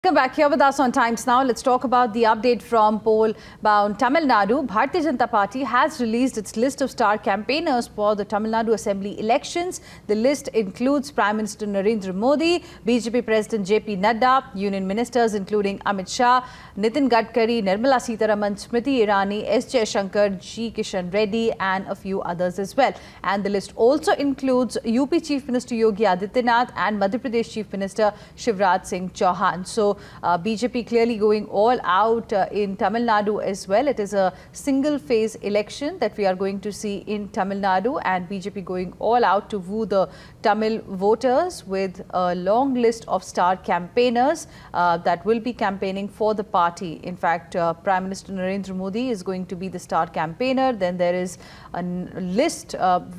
Welcome back here with us on Times Now. Let's talk about the update from poll-bound Tamil Nadu. Bharatiya Janata Party has released its list of star campaigners for the Tamil Nadu Assembly elections. The list includes Prime Minister Narendra Modi, BJP President JP Nadda, Union Ministers including Amit Shah, Nitin Gadkari, Nirmala Sitharaman, Smriti Irani, S. Jaishankar, G. Kishan Reddy and a few others as well. And the list also includes UP Chief Minister Yogi Adityanath and Madhya Pradesh Chief Minister Shivraj Singh Chauhan. So BJP clearly going all out in Tamil Nadu as well. It is a single phase election that we are going to see in Tamil Nadu, and BJP going all out to woo the Tamil voters with a long list of star campaigners that will be campaigning for the party. In fact, Prime Minister Narendra Modi is going to be the star campaigner. Then there is a list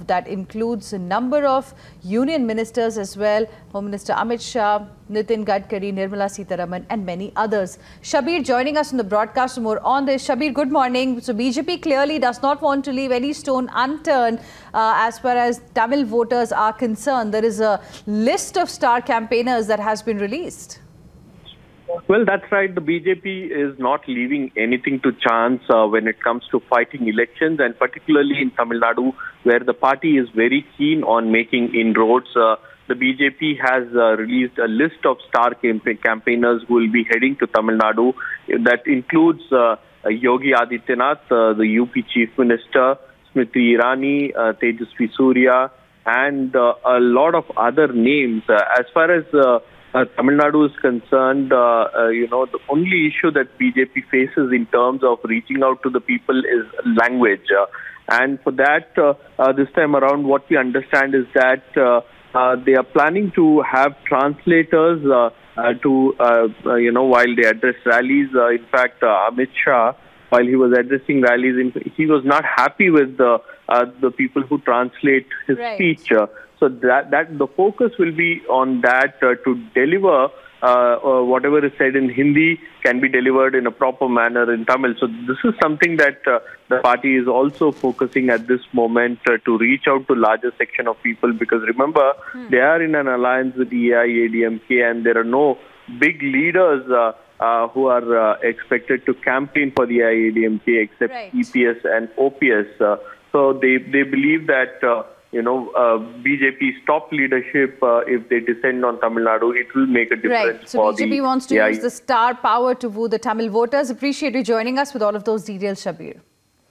that includes a number of union ministers as well. Home Minister Amit Shah, Nitin Gadkari, Nirmala Sitharaman and many others. Shabir joining us on the broadcast for more on this. Shabir, good morning. So BJP clearly does not want to leave any stone unturned as far as Tamil voters are concerned. There is a list of star campaigners that has been released. Well, that's right. The BJP is not leaving anything to chance when it comes to fighting elections, and particularly in Tamil Nadu, where the party is very keen on making inroads. The BJP has released a list of star campaigners who will be heading to Tamil Nadu. That includes Yogi Adityanath, the UP Chief Minister, Smriti Irani, Tejasvi Surya, and a lot of other names. As far as Tamil Nadu is concerned, the only issue that BJP faces in terms of reaching out to the people is language. And for that, this time around, what we understand is that they are planning to have translators while they address rallies. In fact, Amit Shah, while he was addressing rallies, he was not happy with the people who translate his speech. So that the focus will be on that to deliver whatever is said in Hindi can be delivered in a proper manner in Tamil. So this is something that the party is also focusing at this moment to reach out to larger section of people, because remember, they are in an alliance with AIADMK and there are no big leaders who are expected to campaign for the AIADMK except EPS and OPS. So they believe that BJP's top leadership, if they descend on Tamil Nadu, it will make a difference. So BJP wants to use the star power to woo the Tamil voters. Appreciate you joining us with all of those details, Shabir.